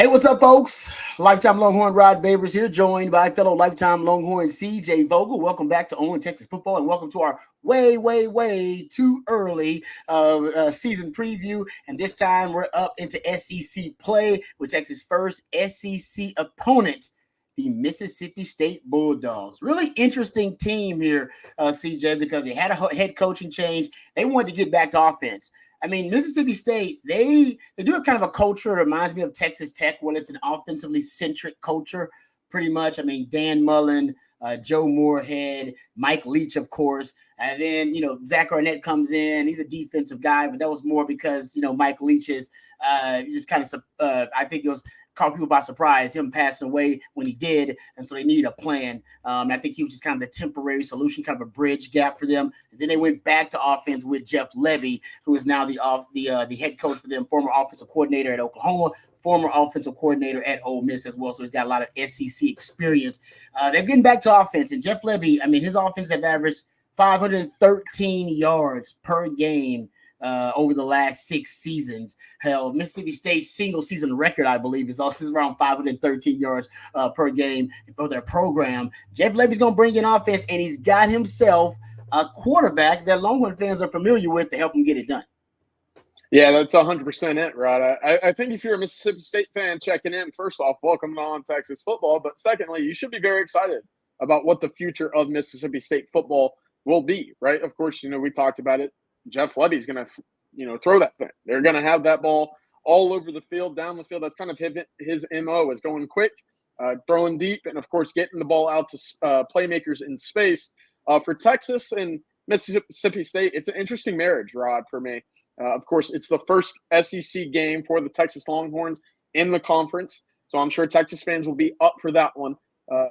Hey, what's up, folks? Lifetime Longhorn Rod Babers here, joined by fellow Lifetime Longhorn CJ Vogel. Welcome back to On Texas Football, and welcome to our way too early season preview. And this time we're up into SEC play with Texas' first SEC opponent, the Mississippi State Bulldogs. Really interesting team here, CJ, because they had a head coaching change. They wanted to get back to offense. I mean, Mississippi State, they do have kind of a culture that reminds me of Texas Tech, when it's an offensively centric culture, pretty much. I mean, Dan Mullen, Joe Moorhead, Mike Leach, of course. And then, Zach Arnett comes in. He's a defensive guy, but that was more because, Mike Leach is just kind of, I think it was caught people by surprise, him passing away when he did, and so they needed a plan. I think he was just kind of the temporary solution, kind of a bridge gap for them. And then they went back to offense with Jeff Levy, who is now the head coach for them, former offensive coordinator at Oklahoma, former offensive coordinator at Ole Miss as well. So he's got a lot of SEC experience. They're getting back to offense, and Jeff Levy, I mean, his offense have averaged 513 yards per game over the last 6 seasons. Hell, Mississippi State's single season record, I believe, is also around 513 yards per game for their program. Jeff Levy's going to bring in offense, and he's got himself a quarterback that Longhorn fans are familiar with to help him get it done. Yeah, that's 100% it, Rod. I think if you're a Mississippi State fan checking in, first off, welcome on Texas football. But secondly, you should be very excited about what the future of Mississippi State football will be, right? Of course, we talked about it. Jeff Levy's going to, throw that thing. They're going to have that ball all over the field, down the field. That's kind of his MO, is going quick, throwing deep, and, of course, getting the ball out to playmakers in space. For Texas and Mississippi State, it's an interesting marriage, Rod, for me. Of course, it's the first SEC game for the Texas Longhorns in the conference, so I'm sure Texas fans will be up for that one,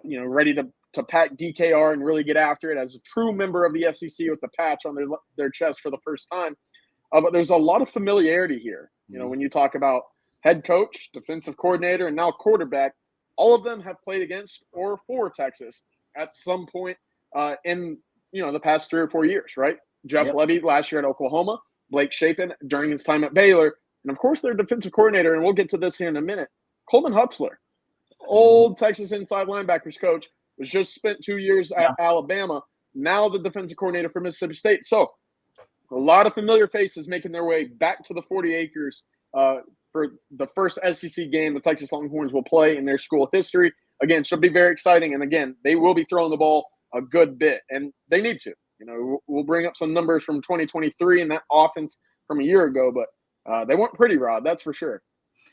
ready to pack DKR and really get after it as a true member of the SEC with the patch on their chest for the first time. But there's a lot of familiarity here. When you talk about head coach, defensive coordinator, and now quarterback, all of them have played against or for Texas at some point in the past 3 or 4 years, right? Jeff Levy last year at Oklahoma, Blake Shapen during his time at Baylor, and of course their defensive coordinator, and we'll get to this here in a minute, Coleman Hutzler, old Texas inside linebackers coach, was just spent 2 years at Alabama, now the defensive coordinator for Mississippi State. So a lot of familiar faces making their way back to the 40 acres for the first SEC game the Texas Longhorns will play in their school history. Again, should be very exciting. And again, they will be throwing the ball a good bit, and they need to. We'll bring up some numbers from 2023 and that offense from a year ago, but they weren't pretty, Rod, that's for sure.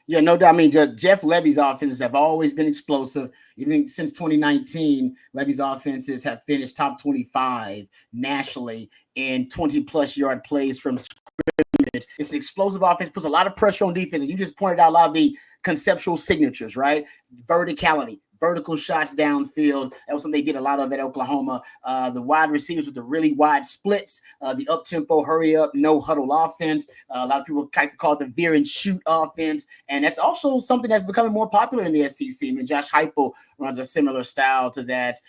Yeah, no doubt. I mean, Jeff Levy's offenses have always been explosive. Even since 2019, Levy's offenses have finished top 25 nationally in 20-plus yard plays from scrimmage. It's an explosive offense, puts a lot of pressure on defense. And you just pointed out a lot of the conceptual signatures, right? Verticality, vertical shots downfield. That was something they did a lot of at Oklahoma. The wide receivers with the really wide splits, the up-tempo, hurry-up, no-huddle offense. A lot of people kind of call it the veer-and-shoot offense, and that's also something that's becoming more popular in the SEC. I mean, Josh Heupel runs a similar style to that.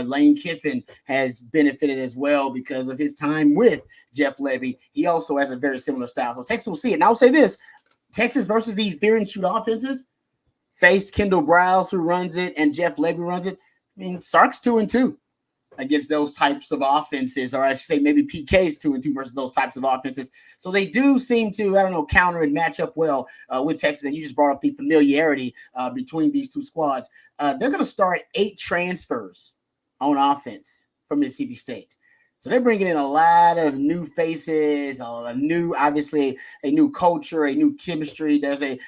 Lane Kiffin has benefited as well because of his time with Jeff Levy. He also has a very similar style. So Texas will see it. And I'll say this, Texas versus these veer-and-shoot offenses, faced Kendall Browse, who runs it, and Jeff Levy runs it. I mean, Sark's 2-2 against those types of offenses, or I should say maybe PK's 2-2 versus those types of offenses. So they do seem to, counter and match up well with Texas. And you just brought up the familiarity between these two squads. They're going to start 8 transfers on offense from Mississippi State. So they're bringing in a lot of new faces, obviously a new culture, a new chemistry. There's a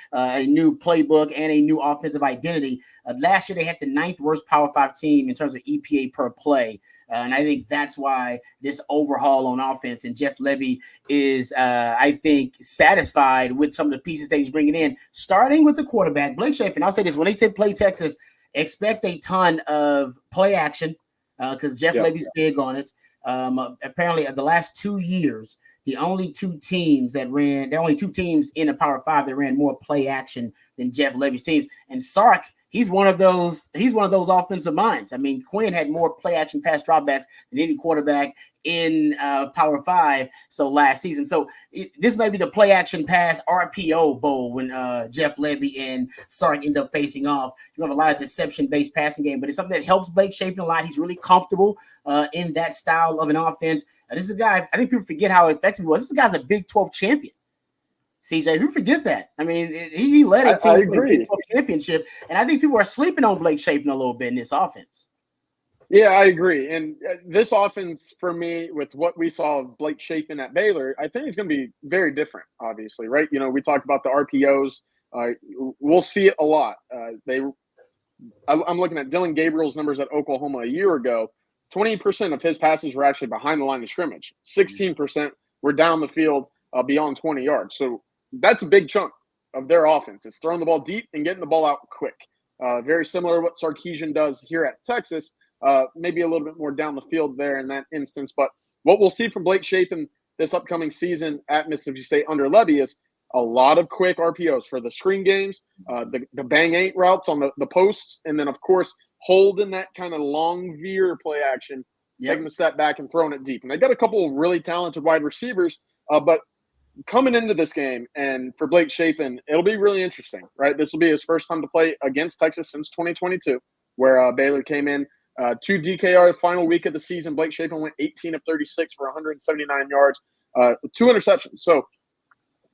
new playbook and a new offensive identity. Last year, they had the 9th worst Power 5 team in terms of EPA per play. And I think that's why this overhaul on offense, and Jeff Levy is, I think, satisfied with some of the pieces that he's bringing in, starting with the quarterback, Blake Shapen. I'll say this, when they play Texas, expect a ton of play action because Jeff Levy's big on it. Apparently, the last 2 years, the only two teams in the Power 5 that ran more play action than Jeff Levy's teams. And Sark he's one of those offensive minds. I mean, Quinn had more play action pass dropbacks than any quarterback in Power 5 last season. So this may be the play action pass RPO bowl when Jeff Lebby and Sark end up facing off. You have a lot of deception based passing game, but it's something that helps Blake Shapen a lot. He's really comfortable in that style of an offense. This is a guy, I think people forget how effective he was. This guy's a Big 12 champion. CJ, you forget that. I mean, he led a team to a Big 12 championship, and I think people are sleeping on Blake Shapen a little bit in this offense. Yeah, I agree. And this offense, for me, with what we saw of Blake Shapen at Baylor, I think it's going to be very different, obviously, right? You know, we talked about the RPOs. We'll see it a lot. I'm looking at Dylan Gabriel's numbers at Oklahoma a year ago. 20% of his passes were actually behind the line of scrimmage. 16% were down the field beyond 20 yards. So that's a big chunk of their offense. It's throwing the ball deep and getting the ball out quick. Very similar to what Sarkisian does here at Texas. Maybe a little bit more down the field there in that instance. But what we'll see from Blake Shapen this upcoming season at Mississippi State under Lebby is a lot of quick RPOs for the screen games, the bang eight routes on the posts, and then, of course, holding that kind of long veer play action, taking the step back and throwing it deep. And they got a couple of really talented wide receivers, but coming into this game and for Blake Shapen, it'll be really interesting, right? This will be his first time to play against Texas since 2022, where Baylor came in to DKR the final week of the season. Blake Shapen went 18 of 36 for 179 yards, 2 interceptions. So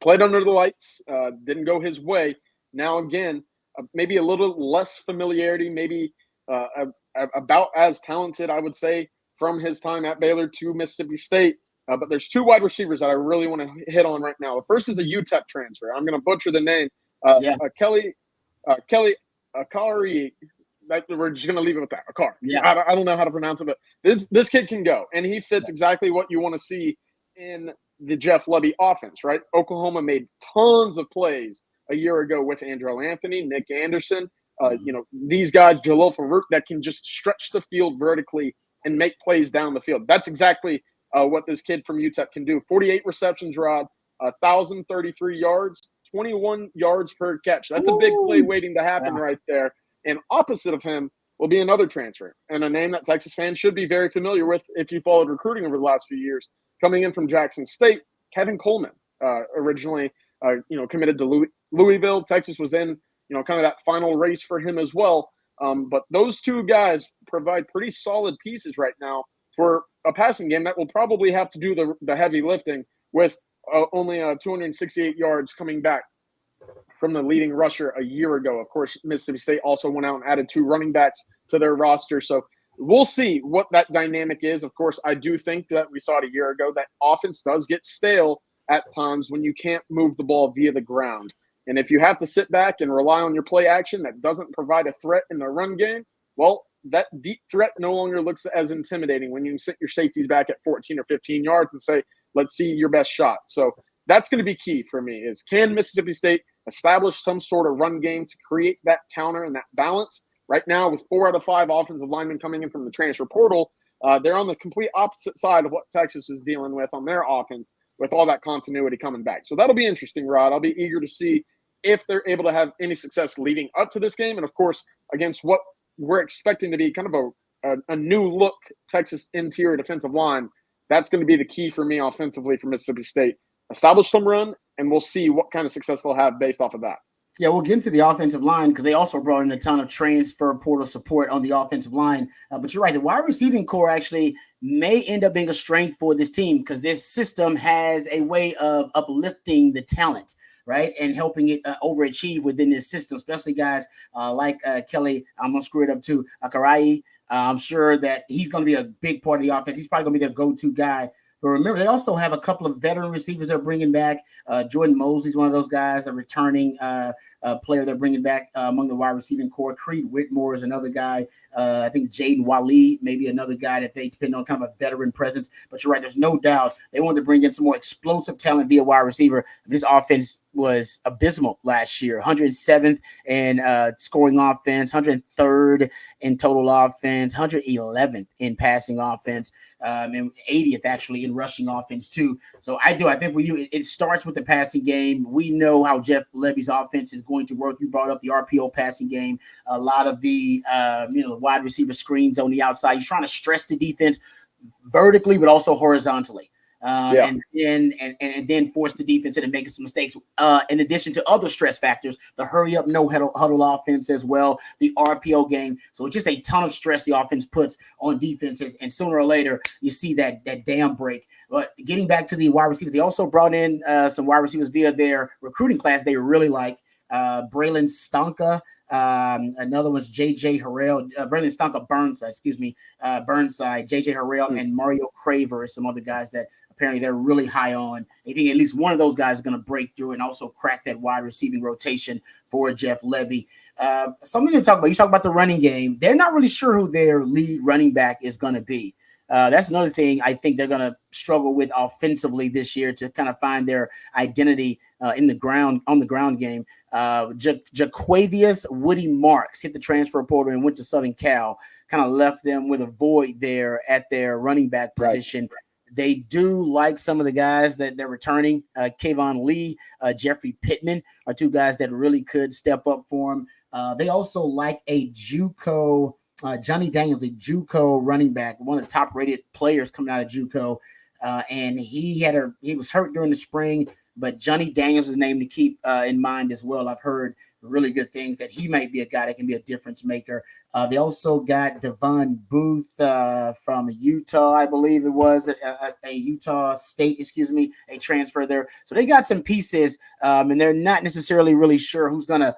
played under the lights, didn't go his way. Now, again, maybe a little less familiarity, maybe about as talented, I would say, from his time at Baylor to Mississippi State. But there's 2 wide receivers that I really want to hit on right now. The first is a UTEP transfer. I'm going to butcher the name. Kelly Akari. We're just going to leave it with that. Akar. Yeah. I don't know how to pronounce it, but this kid can go. And he fits exactly what you want to see in the Jeff Lebby offense, right? Oklahoma made tons of plays a year ago with Andrell Anthony, Nick Anderson, these guys, Jalil Farouk, that can just stretch the field vertically and make plays down the field. That's exactly what this kid from UTEP can do. 48 receptions, Rod, 1,033 yards, 21 yards per catch. That's a big play waiting to happen right there. And opposite of him will be another transfer, and a name that Texas fans should be very familiar with if you followed recruiting over the last few years. Coming in from Jackson State, Kevin Coleman, originally, committed to Louisville. Texas was in, kind of that final race for him as well. But those 2 guys provide pretty solid pieces right now for a passing game that will probably have to do the heavy lifting with only 268 yards coming back from the leading rusher a year ago. Of course, Mississippi State also went out and added 2 running backs to their roster. So we'll see what that dynamic is. Of course, I do think that we saw it a year ago, that offense does get stale at times when you can't move the ball via the ground. And if you have to sit back and rely on your play action that doesn't provide a threat in the run game, well, that deep threat no longer looks as intimidating when you sit your safeties back at 14 or 15 yards and say, let's see your best shot. So that's going to be key for me is, can Mississippi State establish some sort of run game to create that counter and that balance? Right now, with 4 out of 5 offensive linemen coming in from the transfer portal, they're on the complete opposite side of what Texas is dealing with on their offense with all that continuity coming back. So that'll be interesting, Rod. I'll be eager to see if they're able to have any success leading up to this game. And, of course, against what we're expecting to be kind of a new look Texas interior defensive line, that's going to be the key for me offensively for Mississippi State. Establish some run, and we'll see what kind of success they'll have based off of that. Yeah, we'll get into the offensive line because they also brought in a ton of transfer portal support on the offensive line. But you're right, the wide receiving core actually may end up being a strength for this team because this system has a way of uplifting the talent, right, and helping it overachieve within this system, especially guys like Kelly. I'm going to screw it up too, Akarai. I'm sure that he's going to be a big part of the offense. He's probably going to be their go-to guy. But remember, they also have a couple of veteran receivers they're bringing back. Jordan Mosley's one of those guys, a returning player they're bringing back among the wide receiving core. Creed Whitmore is another guy. I think Jaden Wally, maybe another guy that they depend on, kind of a veteran presence. But you're right, there's no doubt they wanted to bring in some more explosive talent via wide receiver. This offense was abysmal last year, 107th in scoring offense, 103rd in total offense, 111th in passing offense, and 80th actually in rushing offense too. So I think for you, it starts with the passing game. We know how Jeff Lebby's offense is going going to work. You brought up the RPO passing game, a lot of the wide receiver screens on the outside. You're trying to stress the defense vertically, but also horizontally. And then force the defense into making some mistakes. In addition to other stress factors, the hurry up, no huddle offense as well, the RPO game. So it's just a ton of stress the offense puts on defenses, and sooner or later you see that dam break. But getting back to the wide receivers, they also brought in some wide receivers via their recruiting class. They really like Braylon Stonka. Another one's JJ Harrell, Braylon Stonka Burnside, JJ Harrell, and Mario Craver, some other guys that apparently they're really high on. I think at least one of those guys is going to break through and also crack that wide receiving rotation for Jeff Lebby. Something to talk about. You talk about the running game. They're not really sure who their lead running back is going to be. That's another thing I think they're going to struggle with offensively this year to kind of find their identity on the ground game. Jaquavius Woody Marks hit the transfer portal and went to Southern Cal, kind of left them with a void there at their running back position. Right. They do like some of the guys that they're returning. Kayvon Lee, Jeffrey Pittman are two guys that really could step up for them. They also like a JUCO Johnny Daniels, a JUCO running back, one of the top-rated players coming out of JUCO, and he was hurt during the spring. But Johnny Daniels is a name to keep in mind as well. I've heard really good things that he might be a guy that can be a difference maker. They also got Devon Booth from Utah, I believe it was, a Utah State, a transfer there. So they got some pieces, and they're not necessarily really sure who's going to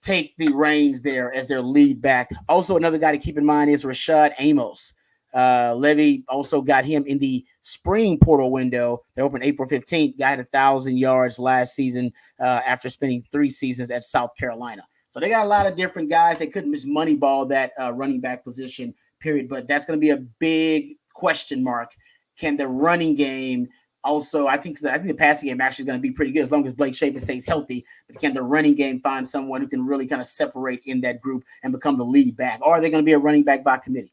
take the reins there as their lead back. Also, another guy to keep in mind is Rashad Amos. Levy also got him in the spring portal window. They opened April 15th, got 1,000 yards last season after spending 3 seasons at South Carolina. So they got a lot of different guys. They couldn't just moneyball that running back position, period. But that's going to be a big question mark. Can the running game also, I think the passing game actually is going to be pretty good as long as Blake Shapen stays healthy. But can the running game find someone who can really kind of separate in that group and become the lead back? Or are they going to be a running back by committee?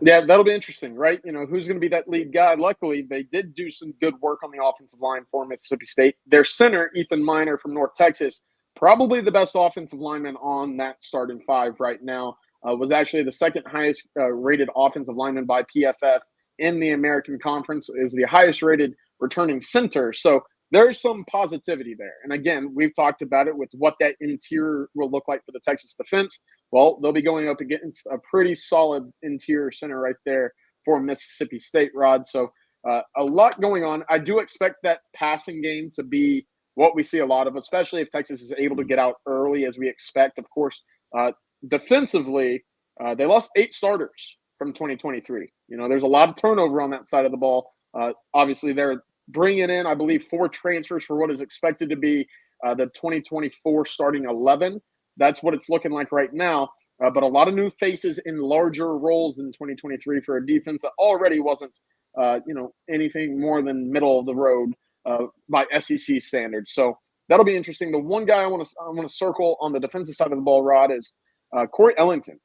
Yeah, that'll be interesting, right? Who's going to be that lead guy? Luckily, they did do some good work on the offensive line for Mississippi State. Their center, Ethan Miner from North Texas, probably the best offensive lineman on that starting 5 right now, was actually the second highest rated offensive lineman by PFF in the American Conference, is the highest rated returning center. So there's some positivity there. And again, we've talked about it with what that interior will look like for the Texas defense. Well, they'll be going up against a pretty solid interior center right there for Mississippi State, Rod. So a lot going on. I do expect that passing game to be what we see a lot of, especially if Texas is able to get out early as we expect. Of course, defensively, they lost 8 starters from 2023. There's a lot of turnover on that side of the ball. Obviously, they're bringing in, I believe, 4 transfers for what is expected to be the 2024 starting 11. That's what it's looking like right now. But a lot of new faces in larger roles in 2023 for a defense that already wasn't, anything more than middle of the road by SEC standards. So that'll be interesting. The one guy I want to circle on the defensive side of the ball, Rod, is Corey Ellington,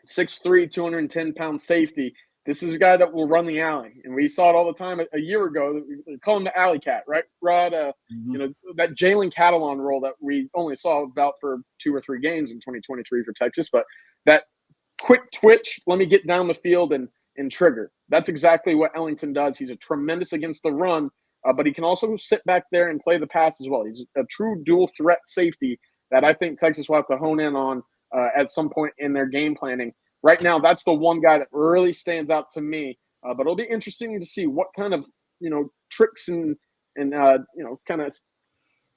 6'3", 210-pound safety. This is a guy that will run the alley, and we saw it all the time a year ago. We call him the alley cat, right, Rod? That Jalen Catalon role that we only saw about for 2 or 3 games in 2023 for Texas, but that quick twitch, let me get down the field and trigger. That's exactly what Ellington does. He's a tremendous against the run, but he can also sit back there and play the pass as well. He's a true dual threat safety that I think Texas will have to hone in on at some point in their game planning. Right now, that's the one guy that really stands out to me. But it'll be interesting to see what kind of, tricks and kind of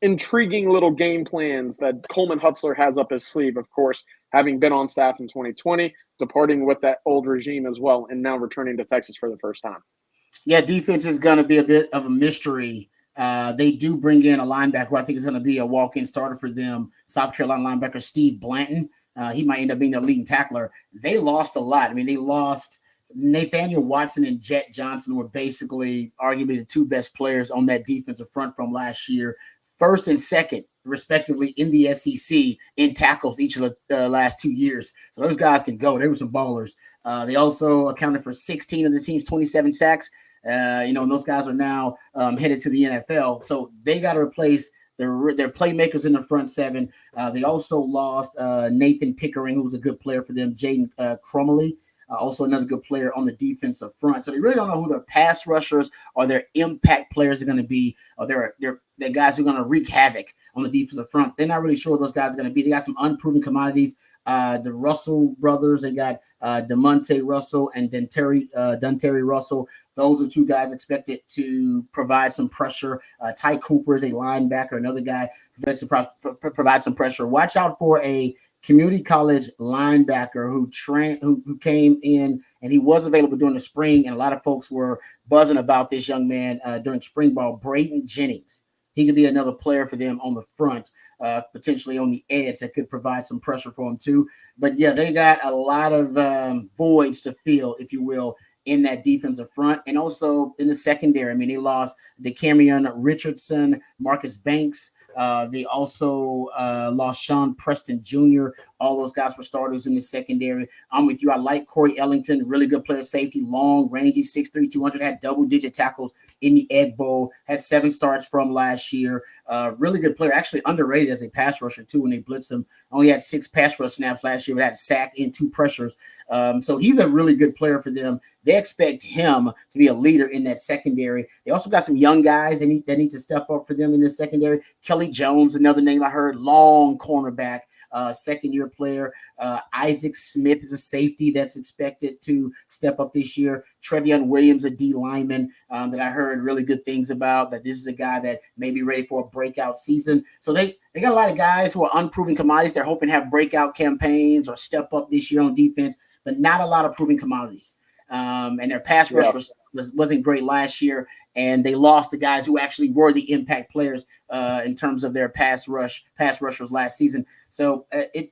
intriguing little game plans that Coleman Hutzler has up his sleeve, of course, having been on staff in 2020, departing with that old regime as well, and now returning to Texas for the first time. Yeah, defense is going to be a bit of a mystery. They do bring in a linebacker who I think is going to be a walk-in starter for them, South Carolina linebacker Steve Blanton. He might end up being their leading tackler. They lost a lot. I mean, they lost Nathaniel Watson and Jet Johnson were basically arguably the 2 best players on that defensive front from last year, first and second, respectively, in the SEC in tackles each of the last 2 years. So those guys can go. They were some ballers. They also accounted for 16 of the team's 27 sacks. And those guys are now headed to the NFL. So they got to replace They're playmakers in the front seven. They also lost Nathan Pickering, who was a good player for them. Jaden Crumley, also another good player on the defensive front. So they really don't know who their pass rushers or their impact players are going to be, or they're guys who are going to wreak havoc on the defensive front. They're not really sure what those guys are going to be. They got some unproven commodities. The Russell brothers, they got DeMonte Russell and Dunterry Russell. Those are two guys expected to provide some pressure. Ty Cooper is a linebacker, another guy to provide some pressure. Watch out for a community college linebacker who came in, and he was available during the spring, and a lot of folks were buzzing about this young man during spring ball. Braden Jennings. He could be another player for them on the front, potentially on the edge that could provide some pressure for them too. But yeah, they got a lot of voids to fill, if you will, in that defensive front, and also in the secondary. I mean, they lost DeCamerion Richardson, Marcus Banks. They also lost Sean Preston Jr. All those guys were starters in the secondary. I'm with you. I like Corey Ellington, really good player, safety, long, rangy, 6'3", 200, had double-digit tackles in the Egg Bowl, had 7 starts from last year. Really good player, actually underrated as a pass rusher too when they blitzed him. Only had 6 pass rush snaps last year, but had a sack and 2 pressures. So he's a really good player for them. They expect him to be a leader in that secondary. They also got some young guys that need to step up for them in the secondary. Kelly Jones, another name I heard, long cornerback. Second-year player. Isaac Smith is a safety that's expected to step up this year. Trevion Williams, a D lineman that I heard really good things about, that this is a guy that may be ready for a breakout season. So they got a lot of guys who are unproven commodities. They're hoping to have breakout campaigns or step up this year on defense, but not a lot of proven commodities. And their pass rush wasn't great last year, and they lost the guys who actually were the impact players in terms of their pass rushers last season. So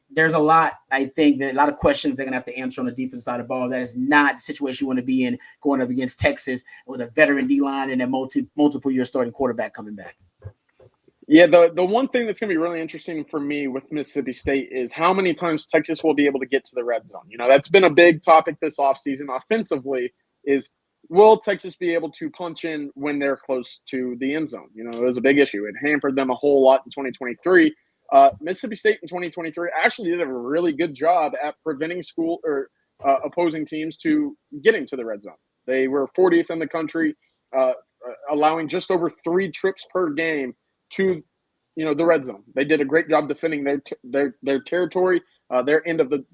there's a lot, I think, that a lot of questions they're going to have to answer on the defense side of the ball. That is not the situation you want to be in going up against Texas with a veteran D-line and a multiple-year starting quarterback coming back. Yeah, the one thing that's going to be really interesting for me with Mississippi State is how many times Texas will be able to get to the red zone. You know, that's been a big topic this offseason offensively is, will Texas be able to punch in when they're close to the end zone? You know, it was a big issue. It hampered them a whole lot in 2023. Mississippi State in 2023 actually did a really good job at preventing opposing teams to getting to the red zone. They were 40th in the country, allowing just over 3 trips per game to, the red zone. They did a great job defending their territory, their end of the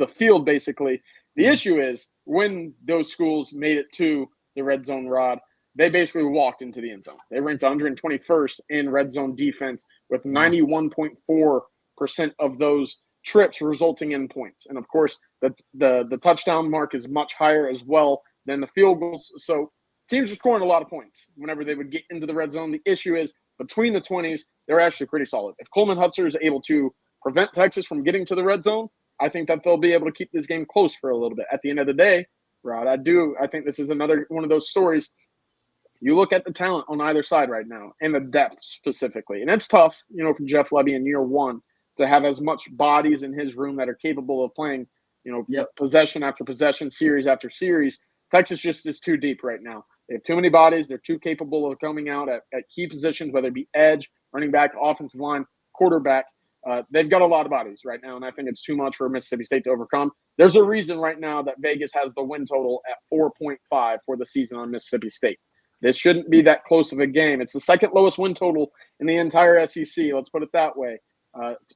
field, basically. The issue is when those schools made it to the red zone, Rod, they basically walked into the end zone. They ranked 121st in red zone defense with 91.4% of those trips resulting in points. And, of course, the touchdown mark is much higher as well than the field goals. So teams are scoring a lot of points whenever they would get into the red zone. The issue is between the 20s, they're actually pretty solid. If Coleman Hutzer is able to prevent Texas from getting to the red zone, I think that they'll be able to keep this game close for a little bit. At the end of the day, Rod, I think this is another one of those stories. You look at the talent on either side right now and the depth specifically. And it's tough, for Jeff Lebby in year one to have as much bodies in his room that are capable of playing, possession after possession, series after series. Texas just is too deep right now. They have too many bodies. They're too capable of coming out at key positions, whether it be edge, running back, offensive line, quarterback. They've got a lot of bodies right now, and I think it's too much for Mississippi State to overcome. There's a reason right now that Vegas has the win total at 4.5 for the season on Mississippi State. This shouldn't be that close of a game. It's the second lowest win total in the entire SEC, let's put it that way,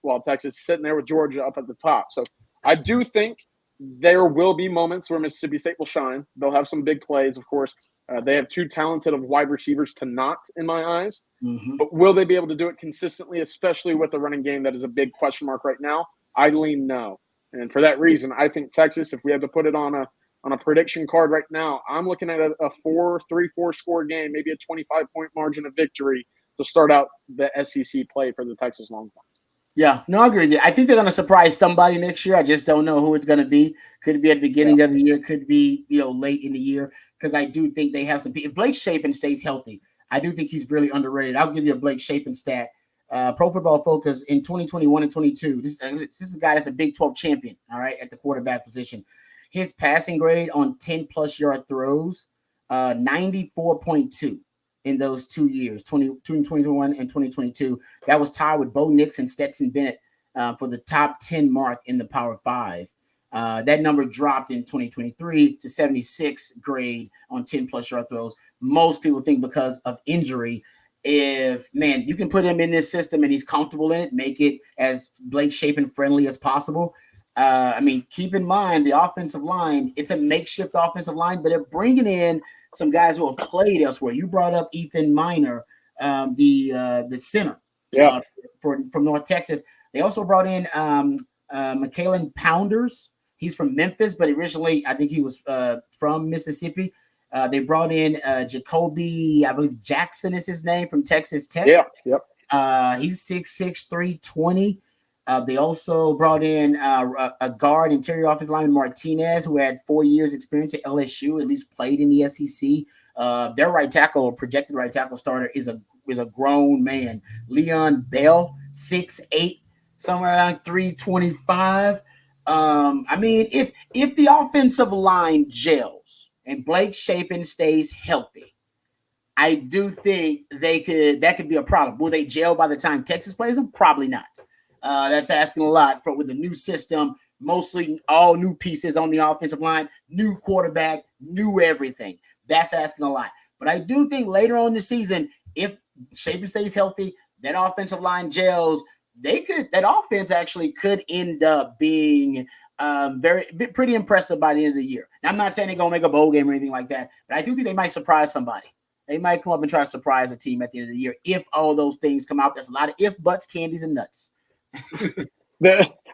while Texas is sitting there with Georgia up at the top. So I do think there will be moments where Mississippi State will shine. They'll have some big plays, of course. They have too talented of wide receivers to not, in my eyes. Mm-hmm. But will they be able to do it consistently, especially with the running game that is a big question mark right now? I lean no. And for that reason, I think Texas, if we had to put it on a prediction card right now, I'm looking at a 3-4 score game, maybe a 25-point margin of victory to start out the SEC play for the Texas Longhorns. Yeah, no, I agree with you. I think they're going to surprise somebody next year. I just don't know who it's going to be. Could be at the beginning of the year. Could be, late in the year. Because I do think they have some – if Blake Shapen stays healthy, I do think he's really underrated. I'll give you a Blake Shapen stat. Pro Football Focus in 2021 and 22. This is a guy that's a Big 12 champion, all right, at the quarterback position. His passing grade on 10-plus yard throws, 94.2. in those 2 years, 2021 and 2022. That was tied with Bo Nix and Stetson Bennett for the top 10 mark in the Power 5. That number dropped in 2023 to 76 grade on 10-plus yard throws. Most people think because of injury. If, man, you can put him in this system and he's comfortable in it, make it as Blake Shapen friendly as possible. I mean, keep in mind the offensive line, it's a makeshift offensive line, but they're bringing in some guys who have played elsewhere. You brought up Ethan Minor, the center from North Texas. They also brought in McKalen Pounders. He's from Memphis, but originally I think he was from Mississippi. They brought in Jacoby, I believe Jackson is his name, from Texas Tech. Yeah, yep. He's 6'6", 320. They also brought in a guard, interior offensive lineman Martinez, who had 4 years experience at LSU, at least played in the SEC. Their right tackle, projected right tackle starter, is a grown man. Leon Bell, 6'8", somewhere around 325. I mean, if the offensive line gels and Blake Shapen stays healthy, I do think that could be a problem. Will they gel by the time Texas plays them? Probably not. That's asking a lot with the new system, mostly all new pieces on the offensive line, new quarterback, new everything. That's asking a lot. But I do think later on in the season, if Shapen stays healthy, that offensive line gels, that offense actually could end up being pretty impressive by the end of the year. Now, I'm not saying they're going to make a bowl game or anything like that, but I do think they might surprise somebody. They might come up and try to surprise a team at the end of the year if all those things come out. There's a lot of if, buts, candies, and nuts.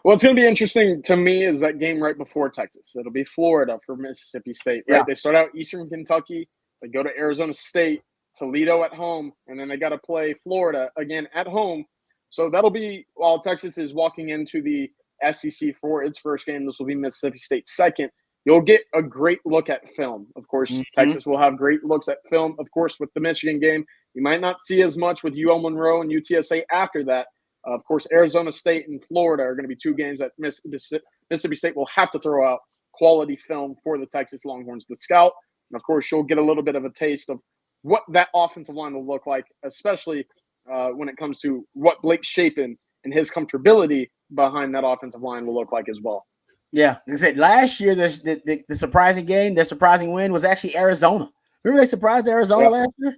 What's going to be interesting to me is that game right before Texas. It'll be Florida for Mississippi State, right? Yeah. They start out Eastern Kentucky. They go to Arizona State, Toledo at home, and then they got to play Florida again at home. So that'll be, while Texas is walking into the SEC for its first game, this will be Mississippi State's second. You'll get a great look at film. Of course, Texas will have great looks at film. Of course, with the Michigan game, you might not see as much with UL Monroe and UTSA after that. Of course, Arizona State and Florida are going to be two games that Mississippi State will have to throw out quality film for the Texas Longhorns to scout. And, of course, you'll get a little bit of a taste of what that offensive line will look like, especially when it comes to what Blake Shapen and his comfortability behind that offensive line will look like as well. Yeah, like I said, last year, the surprising game, the surprising win was actually Arizona. Remember they surprised Arizona last year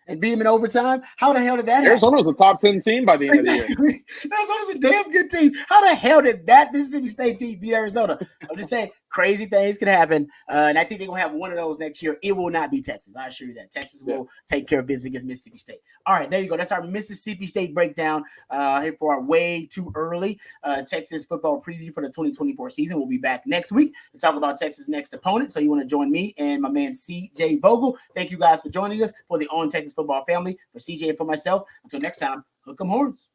and beat them in overtime? How the hell did that happen? Arizona was a top 10 team by the end of the year. Arizona's a damn good team. How the hell did that Mississippi State team beat Arizona? I'm just saying, crazy things can happen. And I think they're going to have one of those next year. It will not be Texas. I assure you that. Texas will take care of business against Mississippi State. All right, there you go. That's our Mississippi State breakdown here for our way too early Texas football preview for the 2024 season. We'll be back next week to talk about Texas' next opponent. So you want to join me and my man CJ Vogel. Thank you guys for joining us for the On Texas Football family. For CJ and for myself, until next time, hook 'em horns.